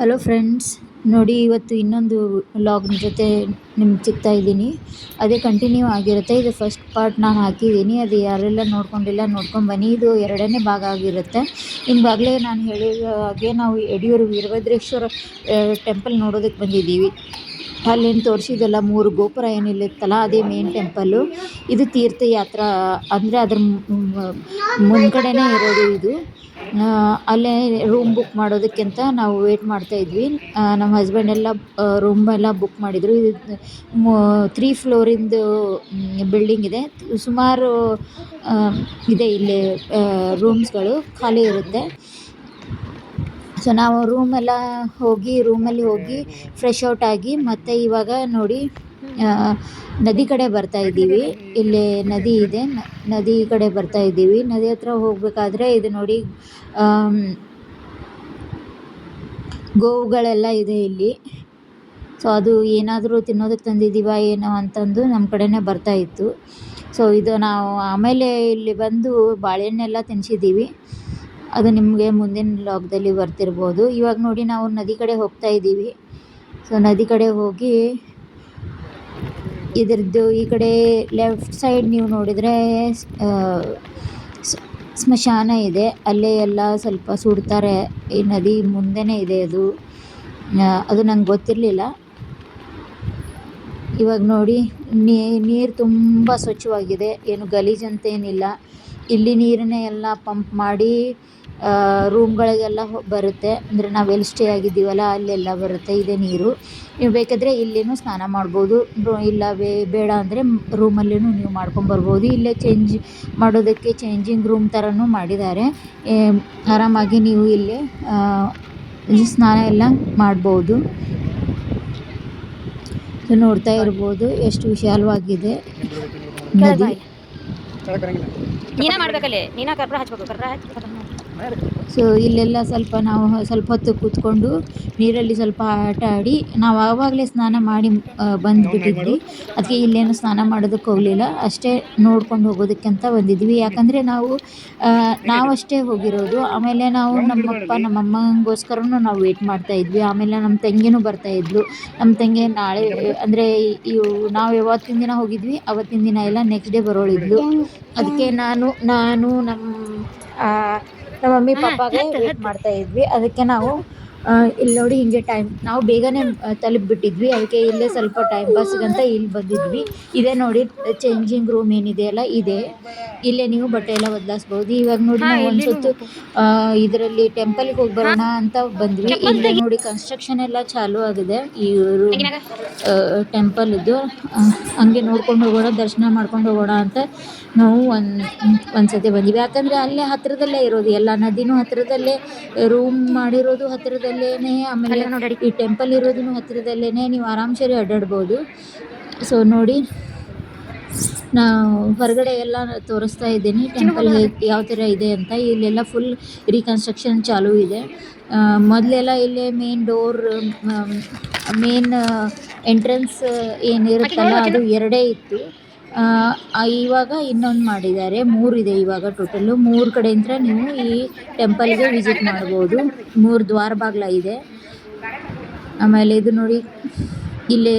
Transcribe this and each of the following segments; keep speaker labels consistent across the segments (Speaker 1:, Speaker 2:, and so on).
Speaker 1: Hello friends, ನೋಡಿ ಇವತ್ತು ಇನ್ನೊಂದು ವ್ಲಾಗ್ನ ಜೊತೆ ನಿಮ್ಗೆ ಸಿಗ್ತಾ ಇದ್ದೀನಿ. ಅದೇ ಕಂಟಿನ್ಯೂ ಆಗಿರುತ್ತೆ. ಇದು ಫಸ್ಟ್ ಪಾರ್ಟ್ ನಾನು ಹಾಕಿದ್ದೀನಿ. ಅದು ಯಾರೆಲ್ಲ ನೋಡ್ಕೊಂಡಿಲ್ಲ ನೋಡ್ಕೊಂಬನ್ನಿ. ಇದು ಎರಡನೇ ಭಾಗ ಆಗಿರುತ್ತೆ. ಇನ್ವಾಗಲೇ ನಾನು ಹೇಳಿದ ಹಾಗೆ ನಾವು ಯಡಿಯೂರು ವೀರಭದ್ರೇಶ್ವರ ಟೆಂಪಲ್ ನೋಡೋದಕ್ಕೆ ಬಂದಿದ್ದೀವಿ. ಅಲ್ಲೇನು ತೋರಿಸಿದೆಲ್ಲ 3 ಗೋಪುರ ಏನಿಲ್ಲಿತ್ತಲ್ಲ ಅದೇ ಮೇನ್ ಟೆಂಪಲ್ಲು. ಇದು ತೀರ್ಥಯಾತ್ರಾ ಅಂದರೆ ಅದ್ರ ಮುಂದ್ಗಡೆನೇ ಇರೋದು ಇದು. ಅಲ್ಲೇ ರೂಮ್ ಬುಕ್ ಮಾಡೋದಕ್ಕಿಂತ ನಾವು ವೇಟ್ ಮಾಡ್ತಾಯಿದ್ವಿ. ನಮ್ಮ ಹಸ್ಬೆಂಡ್ ಎಲ್ಲ ರೂಮ್ ಎಲ್ಲ ಬುಕ್ ಮಾಡಿದರು. ಇದು 3 ಫ್ಲೋರಿಂದು ಬಿಲ್ಡಿಂಗ್ ಇದೆ. ಸುಮಾರು ಇದೆ ಇಲ್ಲಿ ರೂಮ್ಸ್ಗಳು ಖಾಲಿ ಇರುತ್ತೆ. ಸೊ ನಾವು ರೂಮಲ್ಲಿ ಹೋಗಿ ಫ್ರೆಶ್ ಔಟ್ ಆಗಿ ಮತ್ತೆ ಇವಾಗ ನೋಡಿ ನದಿ ಕಡೆ ಬರ್ತಾ ಇದ್ದೀವಿ. ಇಲ್ಲಿ ನದಿ ಇದೆ, ನದಿ ಕಡೆ ಬರ್ತಾ ಇದ್ದೀವಿ. ನದಿ ಹತ್ರ ಹೋಗಬೇಕಾದ್ರೆ ಇದು ನೋಡಿ ಗೋವುಗಳೆಲ್ಲ ಇದೆ ಇಲ್ಲಿ. ಸೊ ಅದು ಏನಾದರೂ ತಿನ್ನೋದಕ್ಕೆ ತಂದಿದ್ದೀವ ಏನೋ ಅಂತಂದು ನಮ್ಮ ಕಡೆನೇ ಬರ್ತಾ ಇತ್ತು. ಸೊ ಇದು ನಾವು ಆಮೇಲೆ ಇಲ್ಲಿ ಬಂದು ಬಾಳೆಹಣ್ಣೆಲ್ಲ ತಿನ್ನಿಸಿದ್ದೀವಿ. ಅದು ನಿಮಗೆ ಮುಂದಿನ ವ್ಲಾಗ್ದಲ್ಲಿ ಬರ್ತಿರ್ಬೋದು. ಇವಾಗ ನೋಡಿ ನಾವು ನದಿ ಕಡೆ ಹೋಗ್ತಾ ಇದ್ದೀವಿ. ಸೊ ನದಿ ಕಡೆ ಹೋಗಿ ಇದರದ್ದು ಈ ಕಡೆ ಲೆಫ್ಟ್ ಸೈಡ್ ನೀವು ನೋಡಿದರೆ ಸ್ಮಶಾನ ಇದೆ. ಅಲ್ಲೇ ಎಲ್ಲ ಸ್ವಲ್ಪ ಸುಡ್ತಾರೆ. ಈ ನದಿ ಮುಂದೆನೇ ಇದೆ ಅದು ನಂಗೆ ಗೊತ್ತಿರಲಿಲ್ಲ. ಇವಾಗ ನೋಡಿ ನೀರು ತುಂಬ ಸ್ವಚ್ಛವಾಗಿದೆ, ಏನು ಗಲೀಜಂತೇನಿಲ್ಲ. ಇಲ್ಲಿ ನೀರನ್ನೇ ಎಲ್ಲ ಪಂಪ್ ಮಾಡಿ ರೂಮ್ಗಳಿಗೆಲ್ಲ ಬರುತ್ತೆ. ಅಂದರೆ ನಾವು ಎಲ್ಲಿ ಸ್ಟೇ ಆಗಿದ್ದೀವಲ್ಲ ಅಲ್ಲೆಲ್ಲ ಬರುತ್ತೆ ಇದೇ ನೀರು. ನೀವು ಬೇಕಾದರೆ ಇಲ್ಲೇನೂ ಸ್ನಾನ ಮಾಡ್ಬೋದು, ಇಲ್ಲ ಬೇಡ ಅಂದರೆ ರೂಮಲ್ಲೂ ನೀವು ಮಾಡ್ಕೊಂಬರ್ಬೋದು. ಇಲ್ಲೇ ಚೇಂಜ್ ಮಾಡೋದಕ್ಕೆ ಚೇಂಜಿಂಗ್ ರೂಮ್ ಥರನೂ ಮಾಡಿದ್ದಾರೆ. ಆರಾಮಾಗಿ ನೀವು ಇಲ್ಲೇ ಸ್ನಾನ ಎಲ್ಲ ಮಾಡ್ಬೋದು. ನೋಡ್ತಾ ಇರ್ಬೋದು ಎಷ್ಟು ವಿಶಾಲವಾಗಿದೆ ನದಿ. ಸೊ ಇಲ್ಲೆಲ್ಲ ನಾವು ಸ್ವಲ್ಪ ಹೊತ್ತು ಕೂತ್ಕೊಂಡು ನೀರಲ್ಲಿ ಸ್ವಲ್ಪ ಆಟ ಆಡಿ ನಾವು ಆವಾಗಲೇ ಸ್ನಾನ ಮಾಡಿ ಬಂದುಬಿಟ್ಟಿದ್ವಿ. ಅದಕ್ಕೆ ಇಲ್ಲೇನು ಸ್ನಾನ ಮಾಡೋದಕ್ಕೆ ಹೋಗಲಿಲ್ಲ, ಅಷ್ಟೇ ನೋಡ್ಕೊಂಡು ಹೋಗೋದಕ್ಕಂತ ಬಂದಿದ್ವಿ. ಯಾಕಂದರೆ ನಾವಷ್ಟೇ ಹೋಗಿರೋದು. ಆಮೇಲೆ ನಾವು ನಮ್ಮಪ್ಪ ನಮ್ಮಮ್ಮಂಗೋಸ್ಕರನೂ ನಾವು ವೇಟ್ ಮಾಡ್ತಾಯಿದ್ವಿ. ಆಮೇಲೆ ನಮ್ಮ ತಂಗಿನೂ ಬರ್ತಾಯಿದ್ಲು. ನಮ್ಮ ತಂಗಿ ನಾಳೆ ಅಂದರೆ ನಾವು ಯಾವತ್ತಿನ ದಿನ ಹೋಗಿದ್ವಿ ಅವತ್ತಿನ ದಿನ ಎಲ್ಲ ನೆಕ್ಸ್ಟ್ ಡೇ ಬರೋಳಿದ್ಲು. ಅದಕ್ಕೆ ನಾನು ನಮ್ಮ ಮಮ್ಮಿ ಪಾಪಾಗೆ ವೇಟ್ ಮಾಡ್ತಾ ಇದ್ವಿ. ಅದಕ್ಕೆ ನಾವು ಇಲ್ಲಿ ನೋಡಿ ಹಿಂಗೆ ನಾವು ಬೇಗನೆ ತಲುಪಿಬಿಟ್ಟಿದ್ವಿ. ಅದಕ್ಕೆ ಇಲ್ಲೇ ಸ್ವಲ್ಪ ಟೈಮ್ ಪಾಸಿಗಂತ ಇಲ್ಲಿ ಬಂದಿದ್ವಿ. ಇದೇ ನೋಡಿ ಚೇಂಜಿಂಗ್ ರೂಮ್ ಏನಿದೆಯಲ್ಲ ಇದೆ. ಇಲ್ಲೇ ನೀವು ಬಟ್ಟೆ ಎಲ್ಲ ಬದಲಾಯಿಸ್ಬೋದು. ಇವಾಗ ನೋಡಿ ನಾವು ಒಂದು ಸುತ್ತು ಇದರಲ್ಲಿ ಟೆಂಪಲ್ಗೆ ಹೋಗಿ ಬರೋಣ ಅಂತ ಬಂದ್ವಿ. ಇಲ್ಲೇ ನೋಡಿ ಕನ್ಸ್ಟ್ರಕ್ಷನ್ ಎಲ್ಲ ಚಾಲೂ ಆಗಿದೆ ಈ ಟೆಂಪಲ್ದು. ಹಂಗೆ ನೋಡ್ಕೊಂಡು ಹೋಗೋಣ, ದರ್ಶನ ಮಾಡ್ಕೊಂಡು ಹೋಗೋಣ ಅಂತ ನಾವು ಒಂದ್ಸತಿ ಬಂದ್ವಿ. ಯಾಕಂದರೆ ಅಲ್ಲೇ ಹತ್ತಿರದಲ್ಲೇ ಇರೋದು, ಎಲ್ಲ ನದಿನೂ ಹತ್ತಿರದಲ್ಲೇ, ರೂಮ್ ಮಾಡಿರೋದು ಹತ್ತಿರದಲ್ಲೇ, ಆಮೇಲೆ ಈ ಟೆಂಪಲ್ ಇರೋದೂ ಹತ್ತಿರದಲ್ಲೇ, ನೀವು ಆರಾಮ್ಸೆ ಅಡ್ಡಾಡ್ಬೋದು. ಸೊ ನೋಡಿ ನಾವು ಹೊರಗಡೆ ಎಲ್ಲ ತೋರಿಸ್ತಾ ಇದ್ದೀನಿ ಟೆಂಪಲ್ ಯಾವ ಥರ ಇದೆ ಅಂತ. ಇಲ್ಲೆಲ್ಲ ಫುಲ್ ರೀಕನ್ಸ್ಟ್ರಕ್ಷನ್ ಚಾಲೂ ಇದೆ. ಮೊದಲೆಲ್ಲ ಇಲ್ಲೇ ಮೇನ್ ಎಂಟ್ರೆನ್ಸ್ ಏನಿರುತ್ತಲ್ಲ ಅದು 2 ಇತ್ತು. ಇವಾಗ ಇನ್ನೊಂದು ಮಾಡಿದ್ದಾರೆ, 3 ಇದೆ ಇವಾಗ ಟೋಟಲ್ಲು. 3 ಕಡೆಯಿಂದ ನೀವು ಈ ಟೆಂಪಲ್ಗೆ ವಿಸಿಟ್ ಮಾಡ್ಬೋದು. 3 ದ್ವಾರ ಬಾಗಿಲ ಇದೆ. ಆಮೇಲೆ ಇದು ನೋಡಿ ಇಲ್ಲಿ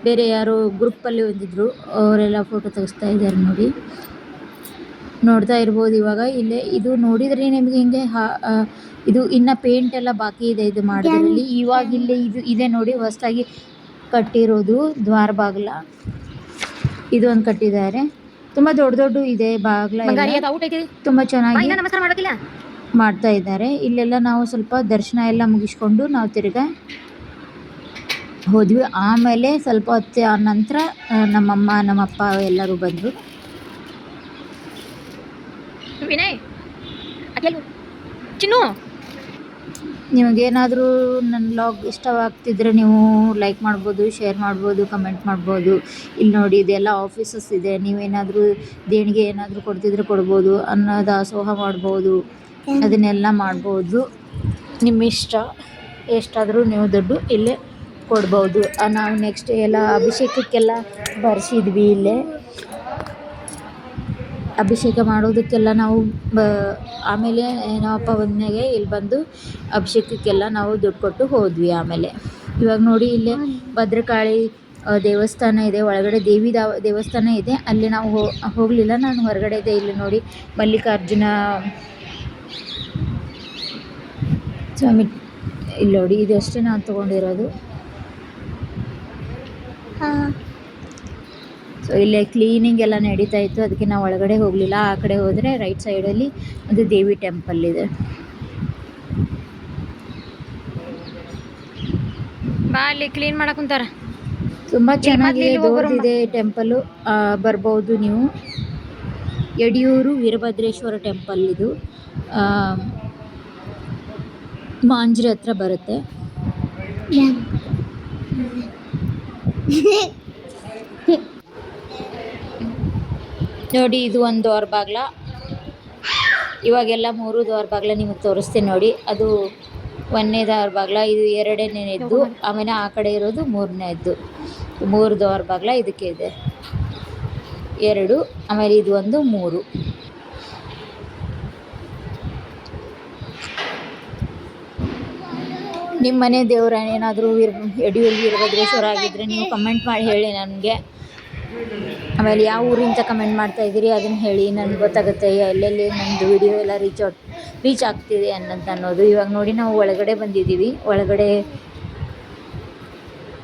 Speaker 1: ಬೇರೆ ಯಾರೋ ಗ್ರೂಪಲ್ಲಿ ಬಂದಿದ್ರು, ಅವರೆಲ್ಲ ಫೋಟೋ ತೆಗೆಸ್ತಾ ಇದ್ದಾರೆ ನೋಡಿ. ನೋಡ್ತಾ ಇರ್ಬೋದು ಇವಾಗ ಇಲ್ಲೇ ಇದು ನೋಡಿದರೆ ನಿಮಗೆ ಹಿಂಗೆ ಇದು ಇನ್ನು ಪೇಂಟ್ ಎಲ್ಲ ಬಾಕಿ ಇದೆ ಇದು ಮಾಡೋದ್ರಲ್ಲಿ. ಇವಾಗ ಇಲ್ಲೇ ಇದೆ ನೋಡಿ ಹೊಸದಾಗಿ ಕಟ್ಟಿರೋದು ದ್ವಾರ ಬಾಗಿಲ. ಇದು ಒಂದು ಕಟ್ಟಿದ್ದಾರೆ, ತುಂಬ ದೊಡ್ಡ ಇದೆ ಬಾಗಿಲ, ತುಂಬ ಚೆನ್ನಾಗಿ ಮಾಡ್ತಾ ಇದ್ದಾರೆ. ಇಲ್ಲೆಲ್ಲ ನಾವು ಸ್ವಲ್ಪ ದರ್ಶನ ಎಲ್ಲ ಮುಗಿಸ್ಕೊಂಡು ನಾವು ತಿರ್ಗಾ ಹೋದ್ವಿ. ಆಮೇಲೆ ಸ್ವಲ್ಪ ಹೊತ್ತು ನಂತರ ನಮ್ಮಮ್ಮ ನಮ್ಮಪ್ಪ ಎಲ್ಲರೂ ಬಂದರು. ನಿಮಗೇನಾದರೂ ನನ್ನ ವ್ಲಾಗ್ ಇಷ್ಟವಾಗ್ತಿದ್ರೆ ನೀವು ಲೈಕ್ ಮಾಡ್ಬೋದು, ಶೇರ್ ಮಾಡ್ಬೋದು, ಕಮೆಂಟ್ ಮಾಡ್ಬೋದು. ಇಲ್ಲಿ ನೋಡಿ ಇದೆಲ್ಲ ಆಫೀಸಸ್ ಇದೆ. ನೀವೇನಾದರೂ ದೇಣಿಗೆ ಏನಾದರೂ ಕೊಡ್ತಿದ್ರೆ ಕೊಡ್ಬೋದು, ಅನ್ನದಾಸೋಹ ಮಾಡ್ಬೋದು, ಅದನ್ನೆಲ್ಲ ಮಾಡ್ಬೋದು. ನಿಮ್ಮ ಇಷ್ಟ, ಎಷ್ಟಾದರೂ ನೀವು ದುಡ್ಡು ಇಲ್ಲೇ ಕೊಡ್ಬೋದು. ನಾವು ನೆಕ್ಸ್ಟ್ ಎಲ್ಲ ಅಭಿಷೇಕಕ್ಕೆಲ್ಲ ಬರ್ಸಿದ್ವಿ ಇಲ್ಲೇ. ಅಭಿಷೇಕ ಮಾಡೋದಕ್ಕೆಲ್ಲ ನಾವು ಬ ಆಮೇಲೆ ನಮ್ಮಪ್ಪ ಬಂದ್ಮೇಲೆ ಇಲ್ಲಿ ಬಂದು ಅಭಿಷೇಕಕ್ಕೆಲ್ಲ ನಾವು ದುಡ್ಡು ಕೊಟ್ಟು ಹೋದ್ವಿ. ಆಮೇಲೆ ಇವಾಗ ನೋಡಿ ಇಲ್ಲೇ ಭದ್ರಕಾಳಿ ದೇವಸ್ಥಾನ ಇದೆ, ಒಳಗಡೆ ದೇವಿ ದೇವಸ್ಥಾನ ಇದೆ. ಅಲ್ಲಿ ನಾವು ಹೋಗಲಿಲ್ಲ, ನಾನು ಹೊರಗಡೆ ಇದೆ. ಇಲ್ಲಿ ನೋಡಿ ಮಲ್ಲಿಕಾರ್ಜುನ ಸ್ವಾಮಿ ಇಲ್ಲಿ ನೋಡಿ, ಇದಷ್ಟೇ ನಾನು ತೊಗೊಂಡಿರೋದು. ಸೊ ಇಲ್ಲೇ ಕ್ಲೀನಿಂಗ್ ಎಲ್ಲ ನಡೀತಾ ಇತ್ತು, ಅದಕ್ಕೆ ನಾವು ಒಳಗಡೆ ಹೋಗಲಿಲ್ಲ. ಆ ಕಡೆ ಹೋದರೆ ರೈಟ್ ಸೈಡಲ್ಲಿ ಒಂದು ದೇವಿ ಟೆಂಪಲ್ ಇದೆ.
Speaker 2: ಬಾ ಅಲ್ಲಿ ಕ್ಲೀನ್ ಮಾಡಕ್ ಕುಂತಾರ.
Speaker 1: ತುಂಬ ಚೆನ್ನಾಗಿದೆ, ದೊಡ್ಡದಿದೆ ಟೆಂಪಲ್ಲು. ಬರ್ಬೋದು ನೀವು. ಯಡಿಯೂರು ವೀರಭದ್ರೇಶ್ವರ ಟೆಂಪಲ್ ಇದು. ಮಾಂಜ್ರಿ ಹತ್ರ ಬರುತ್ತೆ. ನೋಡಿ ಇದು ಒಂದು ದ್ವಾರ ಬಾಗ್ಲ. ಇವಾಗೆಲ್ಲ 3 ದ್ವಾರ ಬಾಗ್ಲ ನಿಮಗೆ ತೋರಿಸ್ತೀನಿ ನೋಡಿ. ಅದು 1ನೇ ದ್ವಾರ ಬಾಗ್ಲ, ಇದು 2ನೇದ್ದು, ಆಮೇಲೆ ಆ ಕಡೆ ಇರೋದು 3ನೇದ್ದು. 3 ದ್ವಾರ ಬಾಗ್ಲ ಇದಕ್ಕೆ ಇದೆ, 2, ಆಮೇಲೆ ಇದು ಒಂದು 3. ನಿಮ್ಮ ಮನೆ ದೇವರ ಏನಾದರೂ ಯಡಿಯೂರು ವೀರಭದ್ರೇಶ್ವರ ಆಗಿದ್ದರೆ ನೀವು ಕಮೆಂಟ್ ಮಾಡಿ ಹೇಳಿ ನನಗೆ. ಆಮೇಲೆ ಯಾವ ಊರಿಂದ ಕಮೆಂಟ್ ಮಾಡ್ತಾ ಇದ್ದೀರಿ ಅದನ್ನು ಹೇಳಿ, ನನಗೆ ಗೊತ್ತಾಗುತ್ತೆ ಎಲ್ಲೆಲ್ಲಿ ನಮ್ಮದು ವಿಡಿಯೋ ಎಲ್ಲ ರೀಚ್ ಆಗ್ತಿದೆ ಅನ್ನೋದು. ಇವಾಗ ನೋಡಿ ನಾವು ಒಳಗಡೆ ಬಂದಿದ್ದೀವಿ.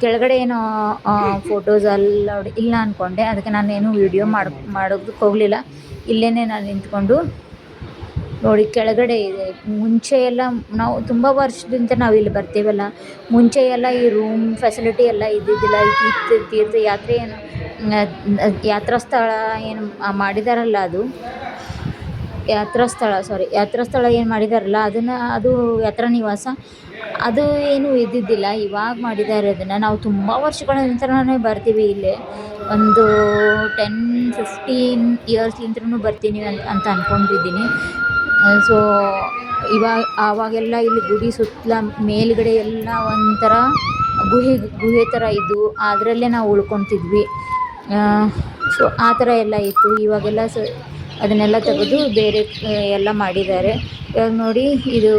Speaker 1: ಕೆಳಗಡೆ ಏನೋ ಫೋಟೋಸ್ ಅಲೌಡ್ ಇಲ್ಲ ಅಂದ್ಕೊಂಡೆ, ಅದಕ್ಕೆ ನಾನೇನು ವೀಡಿಯೋ ಮಾಡೋದಕ್ಕೆ ಹೋಗಲಿಲ್ಲ. ಇಲ್ಲೇ ನಾನು ನಿಂತ್ಕೊಂಡು ನೋಡಿ ಕೆಳಗಡೆ ಇದೆ. ಮುಂಚೆ ಎಲ್ಲ ನಾವು ತುಂಬ ವರ್ಷದಿಂದ ನಾವು ಇಲ್ಲಿ ಬರ್ತೀವಲ್ಲ, ಮುಂಚೆ ಎಲ್ಲ ಈ ರೂಮ್ ಫೆಸಿಲಿಟಿ ಎಲ್ಲ ಇದ್ದಿದ್ದಿಲ್ಲ. ಈ ತೀರ್ಥಯಾತ್ರೆ ಏನು ಯಾತ್ರಾ ಸ್ಥಳ ಏನು ಮಾಡಿದಾರಲ್ಲ, ಅದು ಯಾತ್ರಾ ಸ್ಥಳ ಏನು ಮಾಡಿದಾರಲ್ಲ ಅದು ಯಾತ್ರಾ ನಿವಾಸ ಅದು ಏನು ಇದ್ದಿದ್ದಿಲ್ಲ. ಇವಾಗ ಮಾಡಿದ್ದಾರೆ ಅದನ್ನು. ನಾವು ತುಂಬ ವರ್ಷಗಳ ನಂತರನೇ ಬರ್ತೀವಿ ಇಲ್ಲೇ. ಒಂದು 10-15 ಇಯರ್ಸ್ಲಿಂತ್ರನೂ ಬರ್ತೀನಿ ಅಂತ ಅಂದ್ಕೊಂಡಿದ್ದೀನಿ. ಸೊ ಆವಾಗೆಲ್ಲ ಇಲ್ಲಿ ಗುಡಿ ಸುತ್ತಲ ಮೇಲುಗಡೆ ಎಲ್ಲ ಒಂಥರ ಗುಹೆ ಥರ ಇದ್ದು, ಅದರಲ್ಲೇ ನಾವು ಉಳ್ಕೊತಿದ್ವಿ. ಸೊ ಆ ಥರ ಎಲ್ಲ ಇತ್ತು. ಇವಾಗೆಲ್ಲ ಅದನ್ನೆಲ್ಲ ತೆಗೆದು ಬೇರೆ ಎಲ್ಲ ಮಾಡಿದ್ದಾರೆ. ಇವಾಗ ನೋಡಿ ಇದು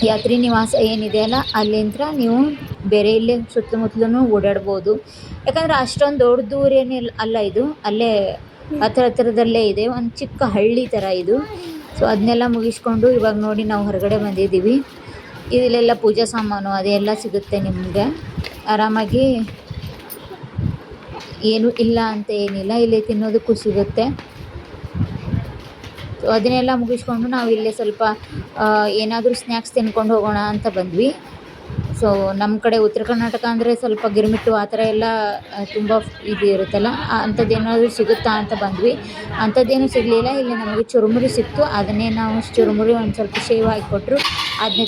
Speaker 1: ಯಾತ್ರಿ ನಿವಾಸ ಏನಿದೆಯಲ್ಲ, ಅಲ್ಲಿಂದ ನೀವು ಬೇರೆ ಇಲ್ಲೇ ಸುತ್ತಮುತ್ತಲೂ ಓಡಾಡ್ಬೋದು. ಯಾಕಂದರೆ ಅಷ್ಟೊಂದು ದೊಡ್ಡ ದೂರ ಏನಿಲ್ಲ ಅಲ್ಲ, ಇದು ಅಲ್ಲೇ ಹತ್ತಿರದಲ್ಲೇ ಇದೆ, ಒಂದು ಚಿಕ್ಕ ಹಳ್ಳಿ ಥರ ಇದು. ಸೊ ಅದನ್ನೆಲ್ಲ ಮುಗಿಸ್ಕೊಂಡು ಇವಾಗ ನೋಡಿ ನಾವು ಹೊರಗಡೆ ಬಂದಿದ್ದೀವಿ. ಇಲ್ಲೆಲ್ಲ ಪೂಜಾ ಸಾಮಾನು ಅದೆಲ್ಲ ಸಿಗುತ್ತೆ ನಿಮಗೆ ಆರಾಮಾಗಿ. ಏನೂ ಇಲ್ಲ ಅಂತ ಏನಿಲ್ಲ, ಇಲ್ಲಿ ತಿನ್ನೋದಕ್ಕೂ ಸಿಗುತ್ತೆ. ಸೊ ಅದನ್ನೆಲ್ಲ ಮುಗಿಸ್ಕೊಂಡು ನಾವು ಇಲ್ಲೇ ಸ್ವಲ್ಪ ಏನಾದರೂ ಸ್ನ್ಯಾಕ್ಸ್ ತಿನ್ಕೊಂಡು ಹೋಗೋಣ ಅಂತ ಬಂದ್ವಿ. ಸೊ ನಮ್ಮ ಕಡೆ ಉತ್ತರ ಕರ್ನಾಟಕ ಅಂದರೆ ಸ್ವಲ್ಪ ಗಿರ್ಮಿಟ್ಟು ಆ ಥರ ಎಲ್ಲ ತುಂಬ ಇದು ಇರುತ್ತಲ್ಲ, ಅಂಥದ್ದೇನಾದರೂ ಸಿಗುತ್ತಾ ಅಂತ ಬಂದ್ವಿ. ಅಂಥದ್ದೇನೂ ಸಿಗಲಿಲ್ಲ. ಇಲ್ಲಿ ನಮಗೆ ಚುರುಮುರಿ ಸಿಕ್ತು. ಅದನ್ನೇ ನಾವು ಚುರುಮುರಿ ಒಂದು ಸ್ವಲ್ಪ ಶೇವ್ ಹಾಕಿ ಕೊಟ್ಟರು, ಅದನ್ನೇ